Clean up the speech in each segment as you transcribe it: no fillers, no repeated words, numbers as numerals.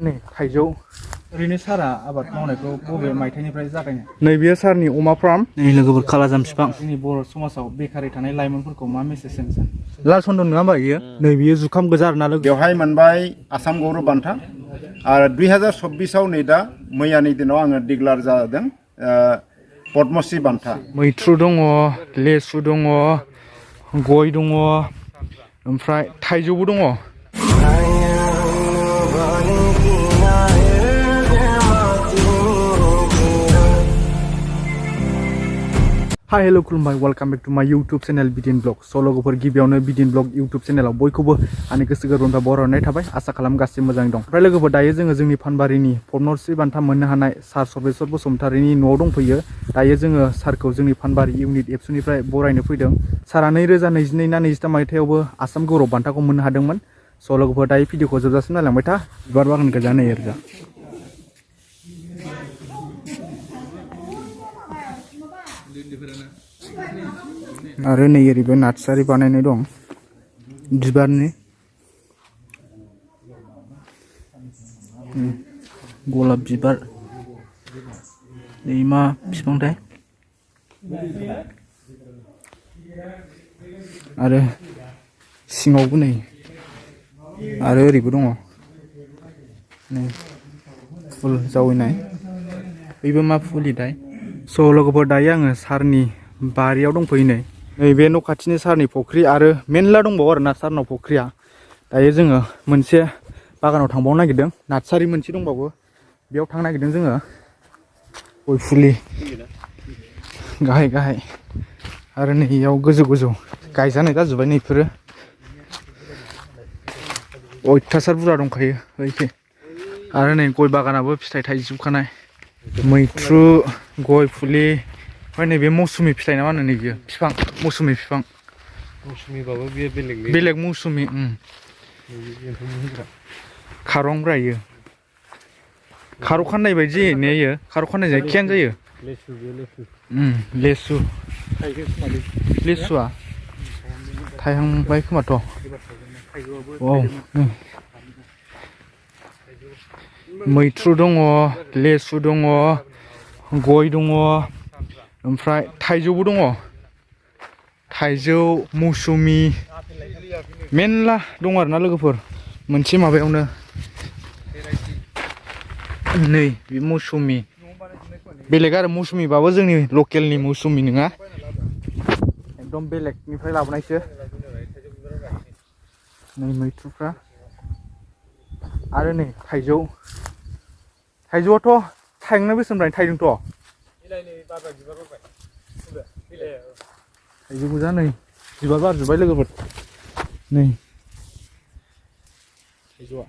नै थाइजौ ओरैनो सारा आबाद मावनायखौ बबे मायथाइनिफ्राय जागायनाय? नैबे सारनि अमा फार्म नै लोगोफोर खालाजाम बिफां जोंनि बर' समाजाव बेकारै थानाय लाइमोनफोरखौ मा मेसेज होनो सानो? लाल चन्दन नङा होमबा इयो? नै बियो जुखाम गोजा आरोना लोगो। बेवहाय मोनबाय आसाम गौरब बान्था आरो 2024आव नै दा मैयानि दिनाव आङो डिक्लार जादों पद्मश्री बान्था। मैथ्रु दङ, लेसु दङ, गय दङ, ओमफ्राय थाइजौबो दङ। हाय हेल' खुलुमबाय वेलकाम बेक टू माय यूट्यूब चैनल बिदिन ब्लग स' लोगोफोर गिबियावनो बिदिन ब्लग यूट्यूब चैनलाव बयखौबो आंनि गोसो गोरबोनिफ्राय बरायनाय थाबाय आसा खालाम गासिबो मोजाङै दं। ओमफ्राय लोगोफोर दायो जोङो जोंनि फानबारिनि पद्मश्री बान्था मोननो हानाय सार सर्बेस्वर बसुमतारीनि न'आव दंफैयो। दायो जोङो सारखौ जोंनि फानबारि इउनिट एबसुनिफ्राय बरायनो फैदों। सारा 2022 ना 23 मायथाइयावबो आसाम गौरब बान्थाखौ मोननो हादोंमोन। स' लोगोफोर दायो भिडिअखौ जोबजासिम नायलांबाय था। बिबार बागान गोजा नै ओरजा आरो नै ओरैबो नार्सारि बानायनाय दं बिबारनि गलाब बिबार नै मा बिफांथाय आरो सिङावबो नै आरो ओरैबो दङ नै फुल जावैनाय बैबो मा फुलिथाय। स' लोगोफोर दायो आङो सारनि बारियाव दंफैयो नै नैबे न' खाथिनि सारनि फुख्रि आरो मेरला दंबावो आरोना सारनाव फुख्रिया। दायो जोङो मोनसे बागानाव थांबावनो नागिरदों, नार्सारि मोनसे दंबावो बेयाव थांनो नागिरदों जोङो। गय फुलि गाहाय गाहाय आरो नै इयाव गोजौ गोजौ गायजानाय जाजोब्बाय नै बेफोरो अयथासार बुरजा दंखायो ओइखै। आरो नै गय बागानाबो फिथाइ थाइजोबखानाय मैथ्रु गय फुलि ओमफ्राय नैबे मौसुमि फिथाइ ना मा होनो नैबेयो बिफां मौसुमि बिफां। मौसुमिबाबो बेयो बेलेग मौसुमि खारं ब्रायो खार' खान्नाय बायदि ने इयो खार' खान्नाय जाय एखेयानो जायो। लेसु लेसुआ थायहांबाय खोमाथ'। औ मैथ्रु दङ, लेसु दङ, गय दङ, ओमफ्राय थाइजौबो दङ। थाइजौ मौसुमि मेरला दङ आरोना लोगोफोर मोनसे माबायावनो। नै बे मौसुमि बेलेग आरो मौसुमिबाबो जोंनि लकेलनि मौसुमि नङा एकदम बेलेगनिफ्राय लाबोनायसो। नै मैथ्रुफ्रा आरो नै थाइजौ थाइजौआथ' थाइनो बेसेनिफ्राय थाइदोंथ'। थाइजौ गोजा नै बिबार बारजोब्बाय लोगोफोर नै थाइजौआ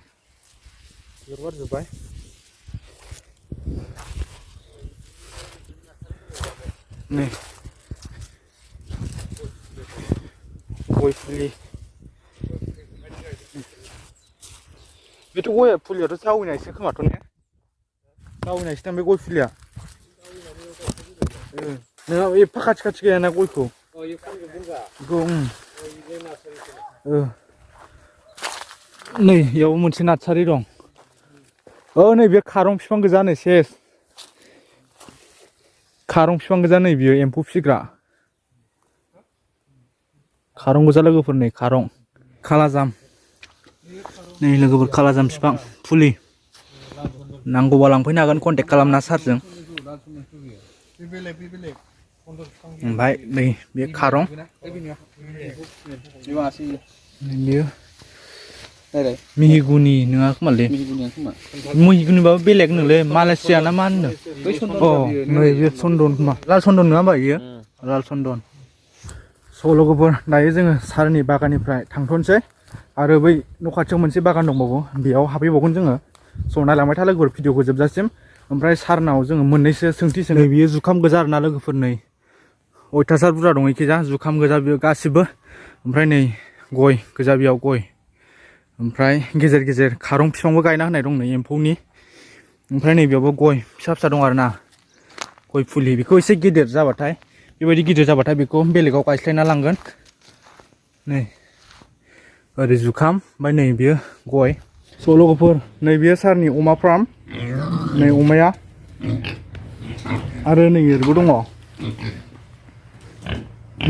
बिबार बारजोब्बाय। नै गय फुलि बेथ' गय फुलियाथ' जावैनायसो खोमाथ' ने जावैनायसो दां बे गय फुलिया। नोंहा एफा खाथि खाथि गायाना गयखौ बेखौ नै इयाव मोनसे नार्सारि दं। नै बे खारं बिफां गोजा नै सेस खारं बिफां गोजा नै बियो एम्फौ फिसिग्रा खारं गोजा लोगोफोर नै खारं खालाजाम नै लोगोफोर खालाजाम बिफां फुलि नांगौबा लांफैनो हागोन कन्टेक्ट खालामना सारजों। ओमफ्राय नै बे खारं बेयो मिहिगुनि नङा खोमालै मिहिगुनिबाबो बेलेग नोलै मालयसिया ना मा होनो। अ नै बे चन्दन खोमा लाल चन्दन नङा होमबा इयो लाल चन्दन। स' लोगोफोर दायो जोङो सारनि बागाननिफ्राय थांथ'नोसै आरो बै न' खाथियाव मोनसे बागान दंबावो बेयाव हाबहैबावगोन जोङो। स' नायलांबाय था लोगोफोर भिडिअखौ जोबजासिम। ओमफ्राय सारनाव जोङो मोननैसो सोंथि सोंनो बियो जुखाम गोजा आरोना लोगोफोर नै अयथासार बुरजा दं एखिजा जुखाम गोजा बेयो गासिबो। ओमफ्राय नै गय गोजा बेयाव गय ओमफ्राय गेजेर गेजेर खारं बिफांबो गायना होनाय दं नै एम्फौनि। ओमफ्राय नैबेयावबो गय फिसा फिसा दं आरोना गय फुलि बेखौ एसे गिदिर जाबाथाय बेबायदि गिदिर जाबाथाय बेखौ बेलेगाव गायस्लायना लांगोन। नै ओरै जुखाम ओमफ्राय नै बियो गय स' लोगोफोर नैबे सारनि अमा फार्म नै अमाया आरो नै ओरैबो दङ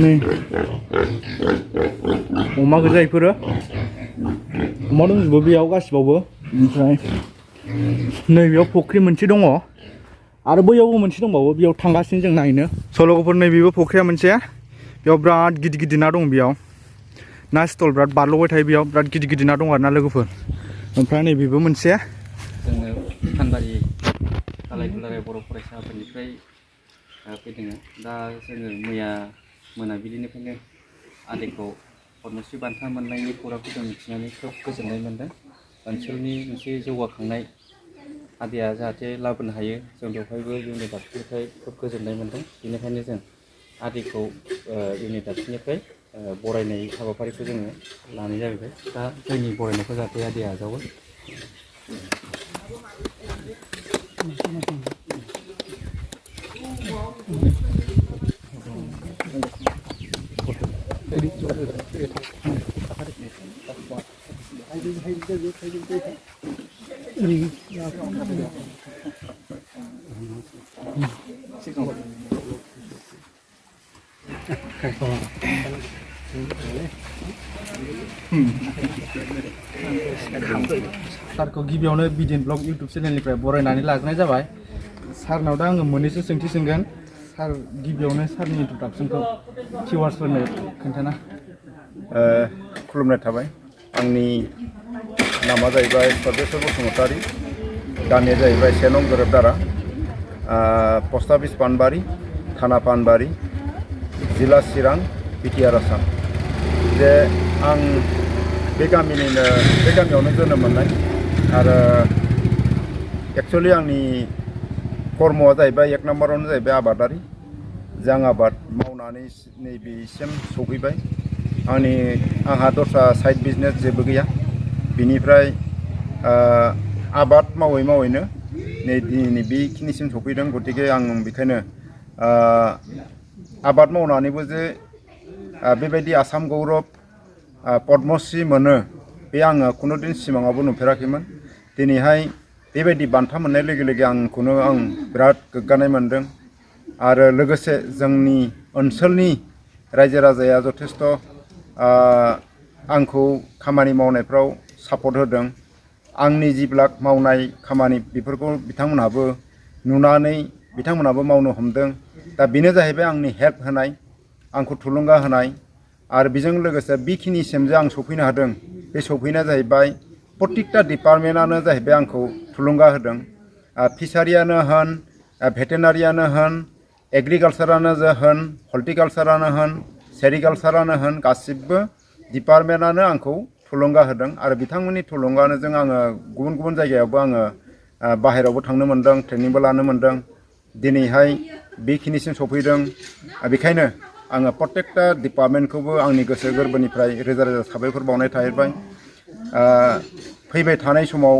नै अमा गोजा इफोरो अमा दंजोबो बेयाव गासिबावबो ओमफ्राय नैबेयाव फुख्रि मोनसे दङ आरो बैयावबो मोनसे दंबावो बेयाव थांगासिनो जों नायनो स' लोगोफोर नैबेबो फुख्रिया मोनसे बेयाव बिराद गिदिर गिदिर ना दं बेयाव ना स्टल बिराद बारल'बाय थायो बेयाव बिराद गिदिर गिदिर ना दं आरो ना लोगोफोर ओमफ्राय नैबेबो मोनसे जोङो भुटानबारि दालाय दुलाराय बर' फरायसा आफादनिफ्राय फैदों दा जोङो मैया मोनाबिलिनिफ्रायनो आदैखौ पद्मश्री बान्था मोननायनि खौरांखौ जों मिथिनानै खोब गोजोननाय मोन्दों ओनसोलनि मोनसे जौगाखांनाय आदैया जाहाथे लाबोनो हायो जों बेवहायबो इउनिट दाबसेनिफ्राय खोब गोजोननाय मोन्दों बेनिखायनो जों आदैखौ इउनिट दाबसेनिफ्राय बरायनाय हाबाफारिखौ जोङो लानाय जाहैबाय दा जोंनि बरायनायखौ जाहाथे आदैया आजावो सारखौ गिबियावनो बिदिन ब्लग इउटुब चेनेलनिफ्राय बरायनानै लाग्रोनाय जाबाय सारनाव दा आङो मोननैसो सोंथि सोंगोन सार गिबियावनो सारनि इन्ट्रडाक्सनखौ भिउवार्सफोरनो खोन्थाना खुलुमनाय थाबाय आंनि नामा जाहैबाय सर्बेस्वर बसुमतारी गामिया जाहैबाय 1 नं गोरोबदारा पस्ट अफिस पानबारि थाना पानबारि जिल्ला चिरां बिटिआर आसाम जे आं बे गामियावनो जोनोम मोननाय आरो एक्चुअलि आंनि कर्मआ जाहैबाय 1 नम्बरावनो जाहैबाय आबादारि जों आबाद मावनानै नैबेसिम सफैबाय आंहा दस्रा साइड बिजनेस जेबो गैया बिनिफ्राय आबाद मावै मावैनो नै दिनै बेखिनिसिम सफैदों गतिके आं बेखायनो आबाद मावनानैबो जे बेबायदि आसाम गौरब पद्मश्री मोनो बे आङो खुनुदिन सिमाङावबो नुफेराखैमोन दिनैहाय बेबायदि बान्था मोननाय लोगो लोगो आं बिराद गोग्गानाय मोन्दों आरो लोगोसे जोंनि ओनसोलनि रायजो राजाया जथेस्थ आंखौ खामानि मावनायफ्राव सापर्ट होदों आंनि जिब्लाक मावनाय खामानि बेफोरखौ बिथांमोनहाबो नुनानै बिथांमोनहाबो मावनो हमदों दा बेनो जाहैबाय आंनि हेल्प होनाय आंखौ थुलुंगा होनाय आरो बेजों लोगोसे बेखिनिसिम जे आं सफैनो हादों बे सफैनाया जाहैबाय प्रत्येकटा डिपार्टमेन्टआनो जाहैबाय आंखौ थुलुंगा होदों फिसारियानो होन भेटेनारियानो होन एग्रिकालसारानो होन हर्टिकालसारानो होन सेरिकालसारानो होन गासिबो डिपार्टमेन्टआनो आंखौ थुलुंगा होदों आरो बिथांमोननि थुलुंगाजों आङो गुबुन गुबुन जायगायावबो आङो बाहेरायावबो थांनो मोन्दों ट्रेनिंबो लानो मोन्दों दिनैहाय बेखिनिसिम सफैदों बेखायनो आङो प्रत्येकटा डिपार्टमेन्टखौबो आंनि गोसो गोरबोनिफ्राय रोजा रोजा साबायखर बावनाय थाहैबाय फैबाय थानाय समाव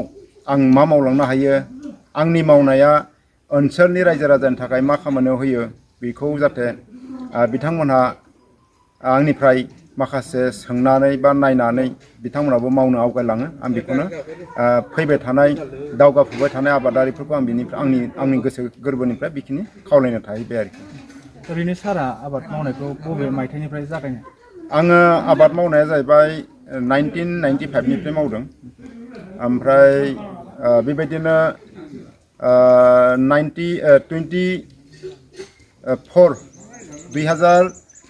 आं मा मावलांनो हायो आंनि मावनाया ओनसोलनि रायजो राजानि थाखाय मा खामानियाव होयो बेखौ जाहाथे बिथांमोनहा आंनिफ्राय माखासे सोंनानै बा नायनानै बिथांमोनाबो मावनो आवगायलाङो आं बेखौनो फैबाय थानाय दावगाफुबाय थानाय आबादारिफोरखौ आं बिनिफ्राय आंनि गोसो गोरबोनिफ्राय बेखिनि खावलायनो थाहैबाय आरोखि ओरैनो सारा आबाद मावनायखौ बबे मायथाइनिफ्राय जागायनाय आङो आबाद मावनाया जाहैबाय 1995निफ्राय मावदों ओमफ्राय बेबायदिनो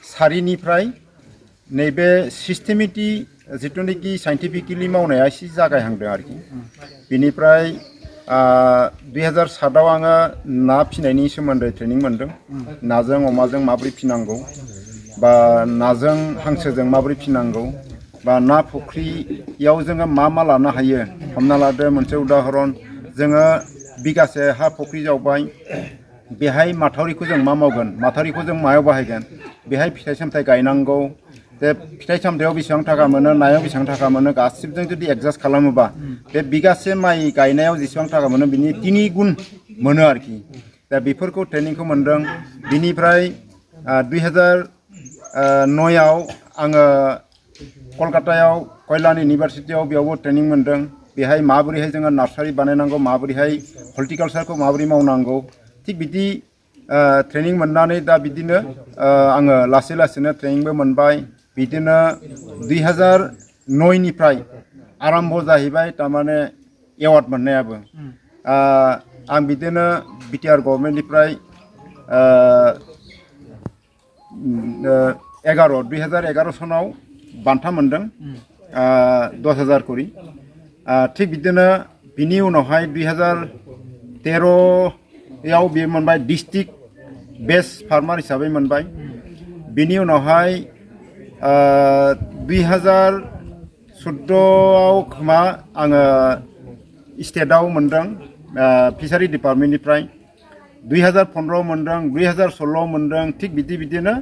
2004निफ्राय नैबे सिस्टेमेटिक जिथुनाखि साइन्टिफिकेलि मावनाया एसे जागायहांदों आरोखि बिनिफ्राय 2007आव आङो ना फिनायनि सोमोन्दै ट्रेनिं मोन्दों नाजों अमाजों माबोरै फिनांगौ बा नाजों हांसोजों माबोरै फिनांगौ बा ना फुख्रियाव जोङो मा लानो हायो हमना लादो मोनसे उदाहरन जोङो बिगासे हा फुख्रि जावबाय बेहाय माथावरिखौ जों मा मावगोन माथावरिखौ जों मायाव बाहायगोन बेहाय फिथाइ सामथाइ गायनांगौ जे फिथाइ सामथायाव बेसेबां थाखा मोनो नायाव बेसेबां थाखा मोनो गासिबजों जुदि एडजास्ट खालामोबा बे बिगासे माइ गायनायाव जेसेबां थाखा मोनो बिनि 3 गुन मोनो आरोखि दा बेफोरखौ ट्रेनिंखौ मोन्दों बिनिफ्राय 2009आव आङो कलकातायाव कल्याण इउनिभारसिटियाव बेयावबो ट्रेनिं मोन्दों बेहाय माबोरैहाय जोङो नार्सारि बानायनांगौ माबोरैहाय हर्टिकालसारखौ माबोरै मावनांगौ थिग बिदि ट्रेनिं मोननानै दा बिदिनो आङो लासै लासैनो ट्रेनिंबो मोनबाय बिदिनो 2009निफ्राय आरम्भ जाहैबाय थारमाने एवार्ड मोननायाबो आं बिदिनो बिटिआर गभर्नमेन्टनिफ्राय 2011 सनाव बान्था मोनदों 10,000 करि थिग बिदिनो बिनि उनावहाय 2013याव बे मोनबाय डिस्ट्रिक्ट बेस्ट फार्मार हिसाबै मोनबाय बिनि उनावहाय 2014आव खोमा आङो स्टेटआव मोनदों फिसारि डिपार्टमेन्टनिफ्राय 2015 मोनदों 2016 मोनदों थिग बिदिनो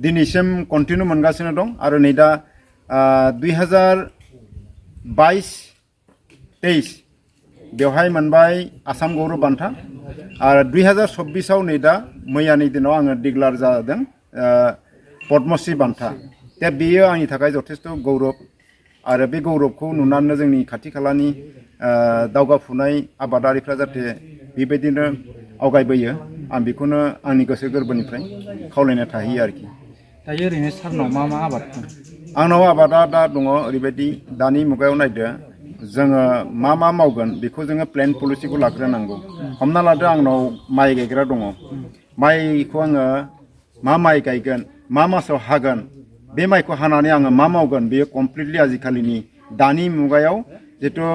दिनैसिम कन्टिनिउ मोनगासिनो दं आरो नै दा 2022-23 बेवहाय मोनबाय आसाम गौरब बान्था आरो 2024आव नै दा मैयानि दिनाव आङो डिक्लार जादों पद्मश्री बान्था दा बेयो आंनि थाखाय जथेस्थ गौरब आरो बे गौरबखौ नुनानै जोंनि खाथि खालानि दावगाफुनाय आबादारिफ्रा जाहाथे बेबायदिनो आवगायबोयो आं बेखौनो आंनि गोसो गोरबोनिफ्राय खावलायना थाहैयो आरोखि दायो ओरैनो सारनाव मा आबाद दं आंनाव आबादा दा दङ ओरैबायदि दानि मुगायाव नायदो जोङो मा मावगोन बेखौ जोङो प्लेन पलिसिखौ लाग्रोनांगौ हमना लादो आंनाव माइ गायग्रा दङ माइखौ आङो मा माइ गायगोन मा मासाव हागोन बे माइखौ हानानै आङो मा मावगोन बेयो कमप्लिटलि आजिखालिनि दानि मुगायाव जितु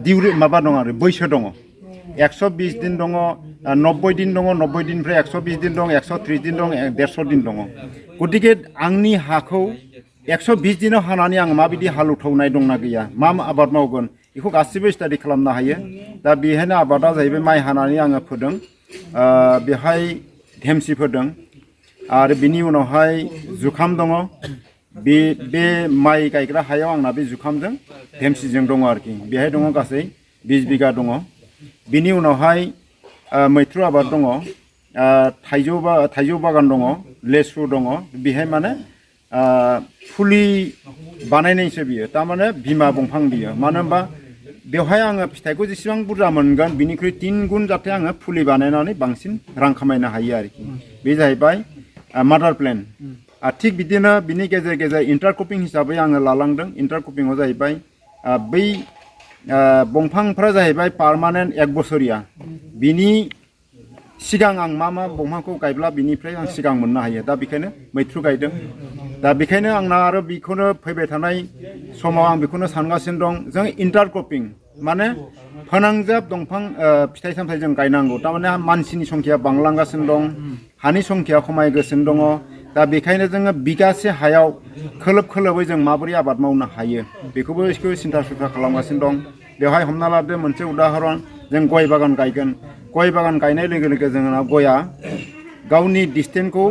दिउरि माबा दङ आरो बैसो दङ 120 दिन दङ 90 दिन दङ 90 दिननिफ्राय 120 दिन दं 130 दिन दं 150 दिन दङ गतिके आंनि हाखौ 120 दिनाव हानानै आं माबायदि हालौथावनाय दंना गैया मा आबाद मावगोन बेखौ गासिबो स्टाडि खालामनो हायो दा बेहायनो आबादा जाहैबाय माइ हानानै आङो फोदों बेहाय धेमसि फोदों आरो बिनि उनावहाय जुखाम दङ बे माइ गायग्रा हायाव आंना बे जुखामजों धेमसिजों दङ आरोखि बेहाय दङ गासै 20 बिगा दङ बिनि उनावहाय मैथ्रु आबाद दङ थाइजौ बागान दङ लेसु दङ बेहाय माने फुलि बानायनायसो बियो थारमाने बिमा दंफां बियो मानो होनबा बेवहाय आङो फिथाइखौ जेसेबां बुरजा मोनगोन बिनिख्रुइ 3 गुन जाथे आङो फुलि बानायनानै बांसिन रां खामायनो हायो आरोखि बे जाहैबाय मादार प्लेन थिग बिदिनो बिनि गेजेर गेजेर इन्टारक्रपिं हिसाबै आङो लालांदों इन्टारक्रपिंआव जाहैबाय बै दंफांफ्रा जाहैबाय पार्मानेन्ट 1 बोसोरिया बिनि सिगां आं मा दंफांखौ गायब्ला बिनिफ्राय आं सिगां मोननो हायो दा बेखायनो मैथ्रु गायदों दा बेखायनो आंना आरो बेखौनो फैबाय थानाय समाव आं बेखौनो सानगासिनो दं जों इन्टारक्रपिं माने फोनांजाब दंफां फिथाइ सामथाइ जों गायनांगौ थारमाने मानसिनि संख्या बांलांगासिनो दं हानि संख्या खमायगासिनो दङ दा बेखायनो जोङो बिगासे हायाव खोलोबै जों माबोरै आबाद मावनो हायो बेखौबो सिन्था सुथा खालामगासिनो दं बेवहाय हमना लादो मोनसे उदाहरन जों गय बागान गायगोन गय बागान गायनाय लोगो लोगो जोंना गया गावनि डिस्टेन्सखौ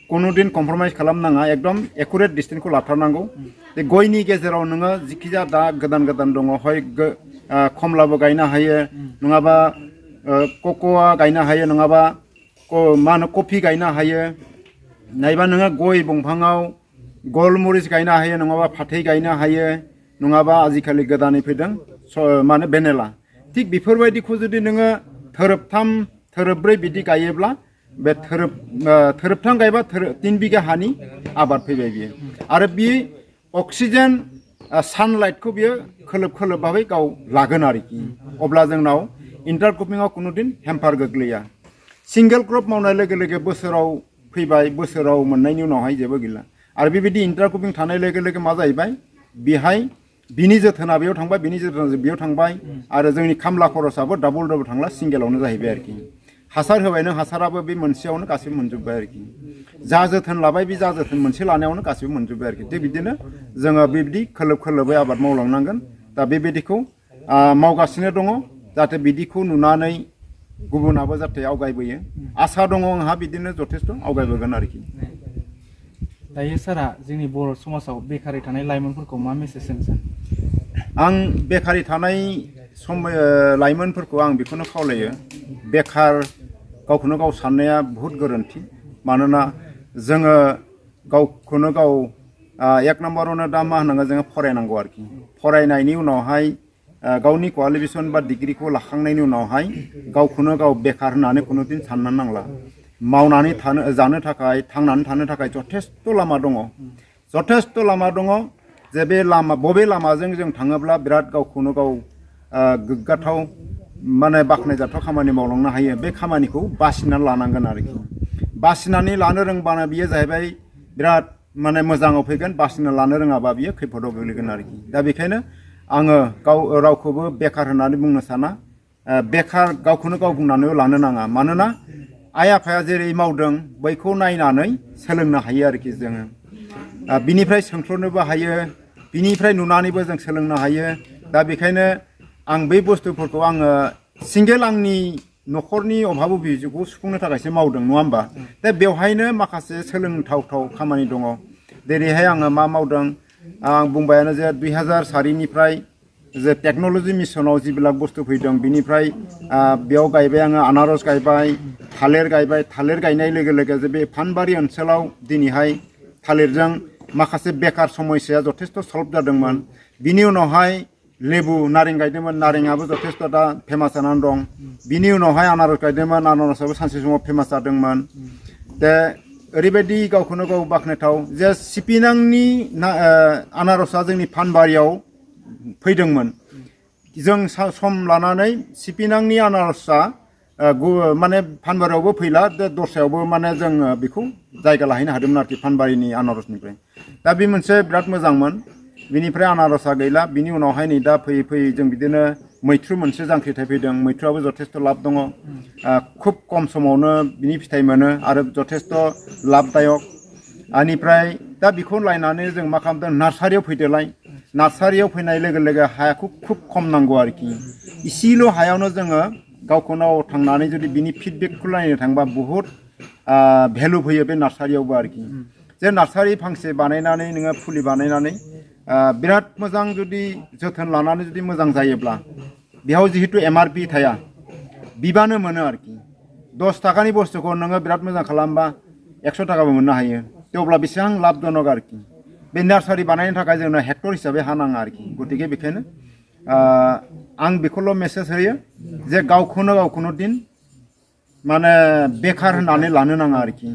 कुनु दिन कमप्रमाइज खालामनाङा एकदम एकुरेट डिस्टेन्सखौ लाथारनांगौ बे गयनि गेजेराव नोङो जिखिजाया दा गोदान दङ हय खमलाबो गायनो हायो नङाबा कक'आ गायनो हायो नङाबा मा होनो कफि गायनो हायो नायबा नोङो गय दंफाङाव गलमरिच गायनो हायो नङाबा फाथै गायनो हायो नङाबा आजिखालि गोदानै फैदों माने भेनिला थिग बेफोरबायदिखौ जुदि नोङो थोरोबथाम थोरोबब्रै बिदि गायोब्ला बे थोरोबथाम गायबा 3 बिगा हानि आबाद फैबाय बियो आरो बे अक्सिजेन सानलाइटखौ बियो खोलोब भाबै गाव लागोन आरोखि अब्ला जोंनाव इन्टारक्रपिंआव कुनु दिन हेम्पार गोग्लैया सिंगेल क्रप मावनाय लोगो लोगो बोसोराव फैबाय बोसोराव मोननायनि उनावहाय जेबो गैला आरो बेबायदि इन्टारक्रपिं थानाय लोगो लोगो मा जाहैबाय बेहाय बिनि जोथोना बेयाव थांबाय बिनि जोथोना बेयाव थांबाय आरो जोंनि खामला खरसाबो डाबल थांला सिंगेलावनो जाहैबाय आरोखि हासार होबाय नों हासाराबो बे मोनसेयावनो गासिबो मोनजोब्बाय आरोखि जा जोथोन लाबाय बे जा जोथोन मोनसे लानायावनो गासिबो मोनजोब्बाय आरोखि थिग बिदिनो जोङो बेबायदि खोलोबै आबाद मावलांनांगोन दा बेबायदिखौ मावगासिनो दङ जाहाथे बिदिखौ नुनानै गुबुनाबो जाहाथे आवगायबोयो आसा दङ आंहा बिदिनो जथेस्थ आवगायबोगोन आरोखि दायो सारा जोंनि बर' समाजाव बेकारै थानाय लाइमोनफोरखौ मा मेसेज होनो सार आं बेकारि थानाय लाइमोनफोरखौ आं बेखौनो खावलायो बेकार गावखौनो गाव साननाया बहुद गोरोन्थि मानोना जोङो गावखौनो गाव एक नम्बरावनो दा मा होनांगौ जोङो फरायनांगौ आरोखि फरायनायनि उनावहाय गावनि क्वालिफिकेसन बा डिग्रीखौ लाखांनायनि उनावहाय गावखौनो गाव बेकार होननानै खुनु दिन साननो नांला मावनानै जानो थाखाय थांनानै थानो थाखाय जथेस्थ' लामा दङ जथेस्थ' लामा दङ जे बे लामा बबे लामाजों जों थाङोब्ला बिराद गावखौनो गाव गोग्गाथाव माने बाख्नायजाथाव खामानि मावलांनो हायो बे खामानिखौ बासिनानै लानांगोन आरोखि बासिनानै लानो रोंबानो बियो जाहैबाय बिराद माने मोजाङाव फैगोन बासिना लानो रोङाबा बियो खैफोदाव गोग्लैगोन आरोखि दा बेखायनो आङो गाव रावखौबो बेकार होननानै बुंनो साना बेकार गावखौनो गाव बुंनानै लानो नाङा मानोना आइ आफाया जेरै मावदों बैखौ नायनानै सोलोंनो हायो आरोखि जोङो बिनिफ्राय सोंख्ल'नोबो हायो बिनिफ्राय नुनानैबो जों सोलोंनो हायो दा बेखायनो आं बै बुस्थुफोरखौ आङो सिंगेल आंनि न'खरनि अभाब बिजोखौ सुफुंनो थाखायसो मावदों नङा होमबा दा बेवहायनो माखासे सोलोंथाव खामानि दङ जेरैहाय आङो मा मावदों आं बुंबायानो जे 2004निफ्राय जे टेक्न'लजि मिसनाव जिबिलाक बुस्थु फैदों बिनिफ्राय बेयाव गायबाय आङो आनारस गायबाय थालिर गायनाय लोगो लोगो जे बे फानबारि ओनसोलाव दिनैहाय थालिरजों माखासे बेकार समस्याया जथेस्थ' सल्भ जादोंमोन बिनि उनावहाय लेबु नारें गायदोंमोन नारेंआबो जथेस्थ' दा फेमास जानानै दं बिनि उनावहाय आनारस गायदोंमोन आनारसआबो सानसे समाव फेमास जादोंमोन दा ओरैबायदि गावखौनो गाव बाख्नायथाव जे सिपिनांनि आनारसआ जोंनि फानबारियाव फैदोंमोन जों सम लानानै सिपिनांनि आनारसआ माने फानबारियावबो फैला दस्रायावबो माने जोङो बेखौ जायगा लाहैनो हादोंमोन आरोखि फानबारिनि आनारसनिफ्राय दा बे मोनसे बिराद मोजांमोन बिनिफ्राय आनारसआ गैला बिनि उनावहाय नै दा फैयै फैयै जों बिदिनो मैथ्रु मोनसे जांख्रिथाय फैदों मैथ्रुआबो जथेस्थ' लाब दङ खुब खम समावनो बिनि फिथाइ मोनो आरो जथेस्थ' लाबदायक बेनिफ्राय दा बेखौ लायनानै जों मा खालामदों नार्सारियाव फैदोलाय नार्सारियाव फैनाय लोगो लोगो हायाखौ खुब खम नांगौ आरोखि इसेल' हायावनो जोङो गावखौनो थांनानै जुदि बिनि फिडबेकखौ नायनो थांबा बुहुद भेलु फैयो बे नार्सारियावबो आरोखि जे नार्सारि फांसे बानायनानै नोङो फुलि बानायनानै बिराद मोजां जुदि जोथोन लानानै जुदि मोजां जायोब्ला बेयाव जिहेतु MRP थाया बिबानो मोनो आरोखि 10 थाखानि बुस्थुखौ नोङो बिराद मोजां खालामबा 100 थाखाबो मोननो हायो थेवब्ला बेसेबां लाबजनक आरोखि बे नार्सारि बानायनो थाखाय जोंनो हेक्टर हिसाबै हा नाङा आरोखि गतिके बेखायनो आं बेखौल' मेसेज होयो जे गावखौनो दिन माने बेकार होननानै लानो नाङा आरोखि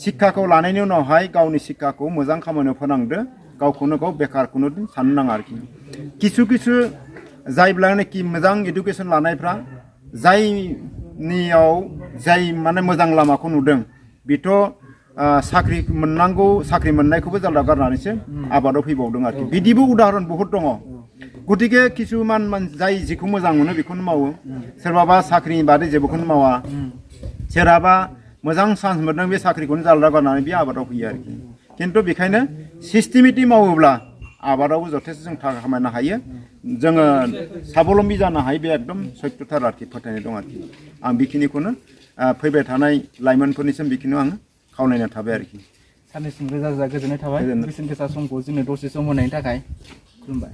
शिक्षाखौ लानायनि उनावहाय गावनि शिक्षाखौ मोजां खामानियाव फोनांदो गावखौनो गाव बेकारखौनो दिन साननो नाङा आरोखि किसु जायब्लानोखि मोजां इडुकेसन लानायफ्रा जायनियाव जाय माने मोजां लामाखौ नुदों बेथ' साख्रि मोननायखौबो जाल्ला गारनानैसो आबादाव फैबावदों आरोखि बिदिबो उदाहरन बहुत दङ गतिके किसुमान जाय जिखौ मोजां मोनो बेखौनो मावो सोरबाबा साख्रिनि बादै जेबोखौनो मावा सोरहाबा मोजां चान्स मोनदों बे साख्रिखौनो जाल्ला गारनानै बे आबादाव फैयो आरोखि खिन्थु बेखायनो सिस्टेमेटिक मावोब्ला आबादावबो जथेस्थ' जों थाखा खामायनो हायो जोङो साबलम्बी जानो हायो बे एकदम सैथोथार आरोखि फोथायनाय दं आरोखि आं बेखिनिखौनो फैबाय थानाय लाइमोनफोरनिसिम बेखिनियाव आङो खावलायनाय थाबाय आरोखि सानैसिम रोजा रोजा गोजोननाय थाबाय बेसेन गोसा समखौ जोंनो दसे सम होनायनि थाखाय खुलुमबाय।